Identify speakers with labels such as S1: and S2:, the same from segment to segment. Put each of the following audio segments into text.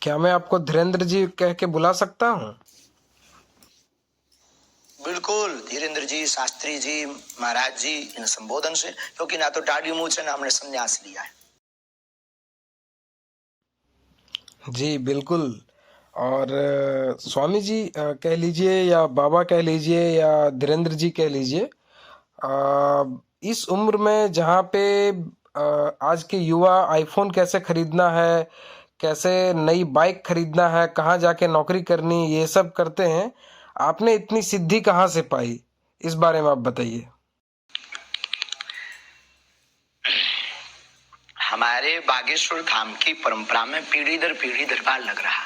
S1: क्या मैं आपको धीरेन्द्र जी कह के बुला सकता हूँ?
S2: बिल्कुल धीरेन्द्र जी, शास्त्री जी, महाराज जी, इन संबोधन से, क्योंकि ना तो दाढ़ी मूछ है ना हमने संन्यास लिया है।
S1: जी बिल्कुल। और स्वामी जी कह लीजिए या बाबा कह लीजिए या धीरेन्द्र जी कह लीजिए, इस उम्र में जहाँ पे आज के युवा आईफोन कैसे खरीदना है, कैसे नई बाइक खरीदना है, कहाँ जाके नौकरी करनी, ये सब करते हैं, आपने इतनी सिद्धि कहाँ से पाई, इस बारे में आप बताइए।
S2: हमारे बागेश्वर धाम की परंपरा में पीढ़ी दर पीढ़ी दरबार लग रहा।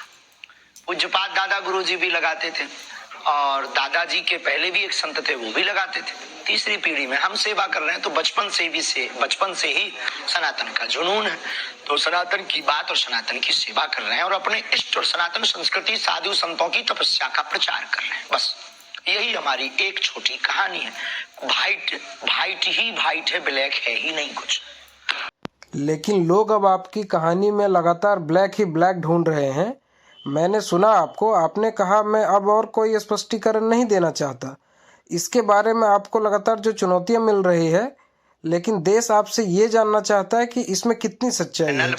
S2: पूज्यपाद दादा गुरु जी भी लगाते थे और दादाजी के पहले भी एक संत थे, वो भी लगाते थे। तीसरी पीढ़ी में हम सेवा कर रहे हैं, तो बचपन से ही सनातन का जुनून है। तो सनातन की बात और सनातन की सेवा कर रहे हैं और अपने इष्ट और सनातन संस्कृति, साधु संतों की तपस्या का प्रचार कर रहे हैं। बस यही हमारी एक छोटी कहानी है। वाइट ही वाइट है, ब्लैक है ही नहीं कुछ।
S1: लेकिन लोग अब आपकी कहानी में लगातार ब्लैक ही ब्लैक ढूंढ रहे हैं। मैंने सुना आपने कहा मैं अब और कोई स्पष्टीकरण नहीं देना चाहता। इसके बारे में आपको लगातार जो चुनौतियां मिल रही है, लेकिन देश आपसे ये जानना चाहता है कि इसमें कितनी सच्चाई है।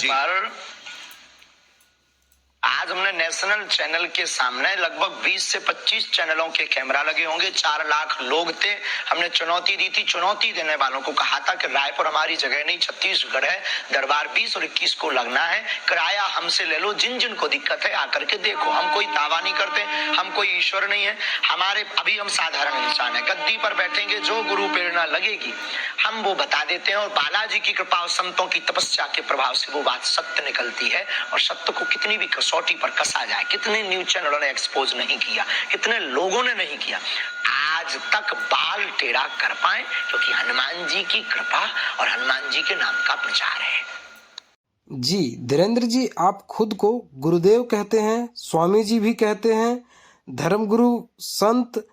S2: आज हमने नेशनल चैनल के सामने लगभग 20 से 25 चैनलों के कैमरा लगे होंगे, 4 लाख लोग थे। हमने चुनौती दी थी, चुनौती देने वालों को कहा था कि रायपुर हमारी जगह नहीं, छत्तीसगढ़ है, दरबार 20 और 21 को लगना है, किराया हमसे ले लो, जिन जिन को दिक्कत है आकर के देखो। हम कोई दावा नहीं करते, हम कोई ईश्वर नहीं है, अभी हम साधारण इंसान है। गद्दी पर बैठेंगे, जो गुरु प्रेरणा लगेगी हम वो बता देते हैं और बालाजी की कृपा और संतों की तपस्या के प्रभाव से वो बात सत्य निकलती है। और सत्य को कितनी भी कसौटी पर कसा जाए, कितने न्यूज चैनलों ने एक्सपोज नहीं किया, कितने लोगों ने नहीं किया, आज तक बाल टेढ़ा कर पाए, क्योंकि हनुमान जी की कृपा और हनुमान जी के नाम का प्रचार है।
S1: जी धीरेन्द्र जी, आप खुद को गुरुदेव कहते हैं, स्वामी जी भी कहते हैं, धर्मगुरु, संत,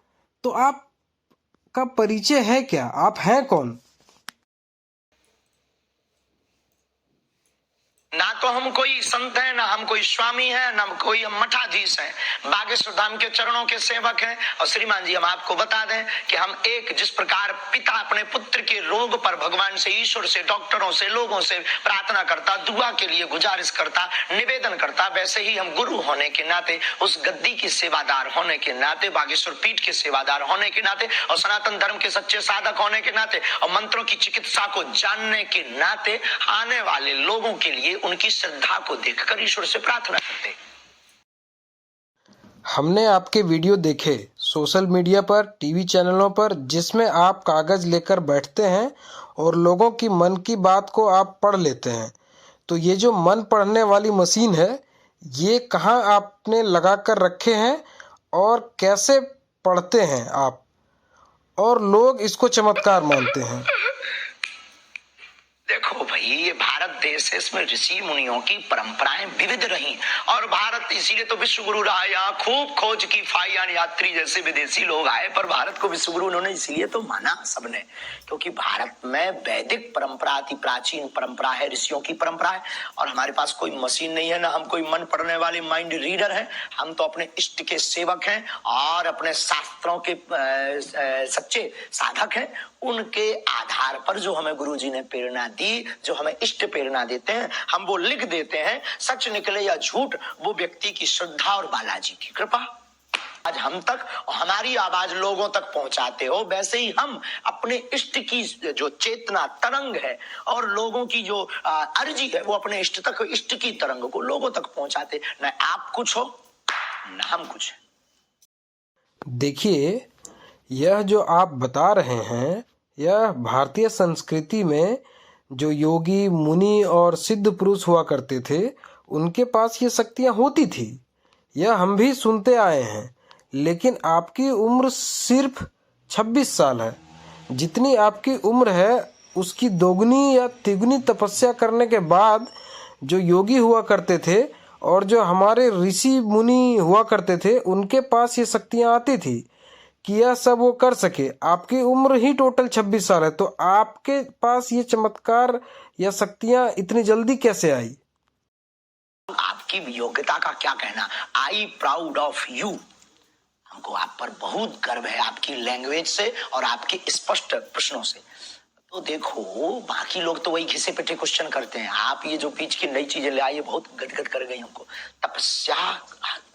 S1: तो आप का परिचय है क्या? आप हैं कौन?
S2: ना तो हम कोई संत हैं, ना हम कोई स्वामी हैं, ना कोई हम मठाधीश हैं। बागेश्वर धाम के चरणों के सेवक हैं। और श्रीमान जी, हम आपको बता दें कि हम जिस प्रकार पिता अपने पुत्र के रोग पर भगवान से, ईश्वर से, डॉक्टरों से, लोगों से प्रार्थना करता, दुआ के लिए गुजारिश करता, निवेदन करता, वैसे ही हम गुरु होने के नाते, उस गद्दी की सेवादार होने के नाते, बागेश्वर पीठ के सेवादार होने के नाते और सनातन धर्म के सच्चे साधक होने के नाते और मंत्रों की चिकित्सा को जानने के नाते आने वाले लोगों के लिए उनकी श्रद्धा को देखकर ईश्वर से प्रार्थना करते।
S1: हमने आपके वीडियो देखे सोशल मीडिया पर, टीवी चैनलों पर, जिसमें आप कागज लेकर बैठते हैं और लोगों की मन की बात को आप पढ़ लेते हैं। तो ये जो मन पढ़ने वाली मशीन है, ये कहाँ आपने लगा कर रखे हैं और कैसे पढ़ते हैं आप, और लोग इसको चमत्कार मानते हैं?
S2: देखो भाई, ये भारत देश है, इसमें ऋषि मुनियों की परंपराएं विविध रही और भारत इसीलिए तो विश्व गुरु रहा। यहाँ खूब खोज की, फाइयान यात्री जैसे विदेशी लोग आए, पर भारत को विश्व गुरु उन्होंने इसीलिए तो माना सबने, क्योंकि भारत में वैदिक परंपरा, अति प्राचीन परंपरा है, ऋषियों की परंपरा है। और हमारे पास कोई मशीन नहीं है, ना हम कोई मन पढ़ने वाले माइंड रीडर है। हम तो अपने इष्ट के सेवक हैं और अपने शास्त्रों के सच्चे साधक हैं। उनके आधार पर जो हमें गुरु जी ने प्रेरणा दी, जो हमें इष्ट प्रेरणा देते हैं, हम वो लिख देते हैं। सच निकले या झूठ, वो व्यक्ति की श्रद्धा और बालाजी की कृपा। आज हम तक हमारी आवाज लोगों तक पहुंचाते हो, वैसे ही हम अपने इष्ट की जो चेतना तरंग है और लोगों की जो अर्जी है, वो अपने इष्ट तक, इष्ट की तरंग को लोगों तक पहुंचाते। न आप कुछ हो, न हम कुछ।
S1: देखिए, यह जो आप बता रहे हैं, यह भारतीय संस्कृति में जो योगी, मुनि और सिद्ध पुरुष हुआ करते थे, उनके पास ये शक्तियाँ होती थी। यह हम भी सुनते आए हैं। लेकिन आपकी उम्र सिर्फ 26 साल है। जितनी आपकी उम्र है, उसकी दोगुनी या तिगुनी तपस्या करने के बाद जो योगी हुआ करते थे और जो हमारे ऋषि मुनि हुआ करते थे, उनके पास ये शक्तियाँ आती थी कि यह सब वो कर सके। आपकी उम्र ही टोटल 26 साल है, तो आपके पास ये चमत्कार या शक्तियाँ इतनी जल्दी कैसे आई?
S2: आपकी योग्यता का क्या कहना, आई प्राउड ऑफ यू। हमको आप पर बहुत गर्व है, आपकी लैंग्वेज से और आपके स्पष्ट प्रश्नों से। तो देखो, बाकी लोग तो वही घिसे पिटे क्वेश्चन करते हैं, आप ये जो बीच की नई चीजें ले आई, बहुत गदगद कर गई हमको।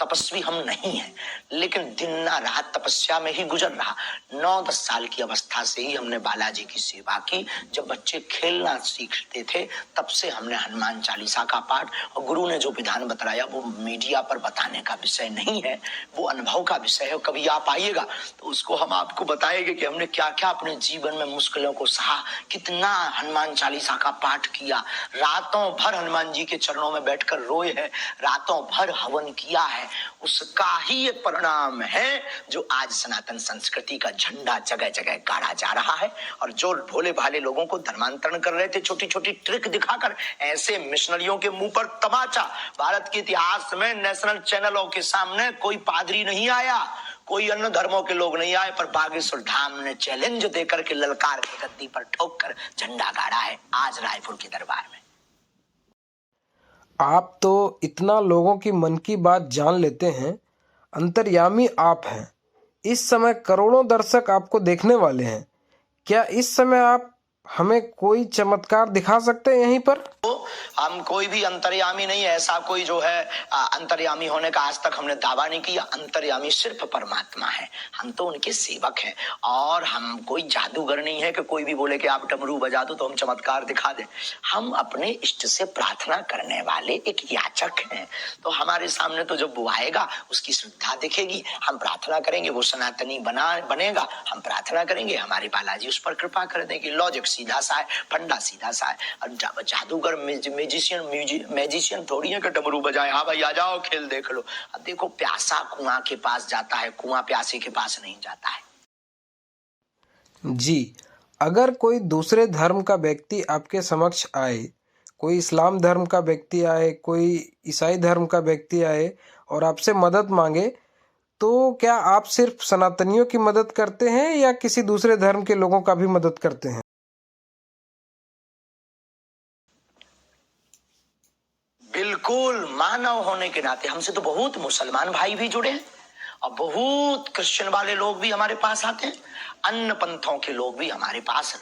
S2: तपस्वी हम नहीं हैं, लेकिन दिन ना रात तपस्या में ही गुजर रहा। 9-10 साल की अवस्था से ही हमने बालाजी की सेवा की। जब बच्चे खेलना सीखते थे तब से हमने हनुमान चालीसा का पाठ, और गुरु ने जो विधान बताया वो मीडिया पर बताने का विषय नहीं है, वो अनुभव का विषय है। कभी आप आइएगा तो उसको हम आपको बताएंगे कि हमने क्या क्या अपने जीवन में मुश्किलों को सहा, कितना हनुमान चालीसा का पाठ किया, रातों भर हनुमान जी के चरणों में बैठकर रोए हैं, रातों भर हवन किया है। उसका ही ये परिणाम है जो आज सनातन संस्कृति का झंडा जगह जगह गाड़ा जा रहा है। और जो भोले भाले लोगों को धर्मांतरण कर रहे थे छोटी छोटी ट्रिक दिखाकर, ऐसे मिशनरियों के मुंह पर तमाचा। भारत के इतिहास में नेशनल चैनलों के सामने कोई पादरी नहीं आया, कोई अन्य धर्मों के लोग नहीं आए, पर बागेश्वर धाम ने चैलेंज देकर के ललकार के गद्दी पर ठोक कर झंडा गाड़ा है आज रायपुर के दरबार में।
S1: आप तो इतना लोगों की मन की बात जान लेते हैं, अंतर्यामी आप हैं। इस समय करोड़ों दर्शक आपको देखने वाले हैं। क्या इस समय आप हमें कोई चमत्कार दिखा सकते हैं यहीं पर?
S2: हम कोई भी अंतर्यामी नहीं है, ऐसा कोई जो है अंतर्यामी होने का आज तक हमने दावा नहीं किया। अंतर्यामी सिर्फ परमात्मा है, हम तो उनके सेवक हैं। और हम कोई जादूगर नहीं है कि कोई भी बोले कि आप डमरू बजा दो तो हम चमत्कार दिखा दें। हम अपने इष्ट से प्रार्थना करने वाले एक याचक हैं। तो हमारे सामने तो जब वो आएगा उसकी श्रद्धा दिखेगी, हम प्रार्थना करेंगे, वो सनातनी बनेगा, हम प्रार्थना करेंगे, हमारे बालाजी उस पर कृपा कर देंगे। लॉजिक सीधा सा है, फंडा सीधा सा है। और जादूगर मैजिशियन थोड़ी है कि डमरू बजाए, हाँ भाई आ जाओ खेल देख लो। अब देखो, प्यासा कुआं के पास जाता है, कुआं प्यासे के पास नहीं जाता है।
S1: जी, अगर कोई दूसरे धर्म का व्यक्ति आपके समक्ष आए, कोई इस्लाम धर्म का व्यक्ति आए, कोई ईसाई धर्म का व्यक्ति आए और आपसे मदद मांगे, तो क्या आप सिर्फ सनातनियों की मदद करते हैं या किसी दूसरे धर्म के लोगों का भी मदद करते हैं?
S2: बिल्कुल, मानव होने के नाते हमसे तो बहुत मुसलमान भाई भी जुड़े हैं और बहुत क्रिश्चियन वाले लोग भी हमारे पास आते हैं। अन्य पंथों के लोग भी हमारे पास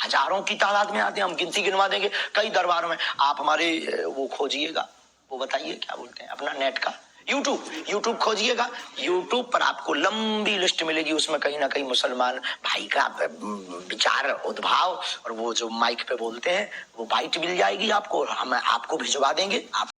S2: हजारों की तादाद में आते हैं, हम गिनती गिनवा देंगे कई दरबारों में। आप हमारे वो खोजिएगा, वो बताइए क्या बोलते हैं अपना नेट का, यूट्यूब खोजिएगा। यूट्यूब पर आपको लंबी लिस्ट मिलेगी, उसमें कहीं ना कहीं मुसलमान भाई का विचार उद्भाव और वो जो माइक पे बोलते हैं वो बाइट मिल जाएगी आपको, हम आपको भिजवा देंगे। आप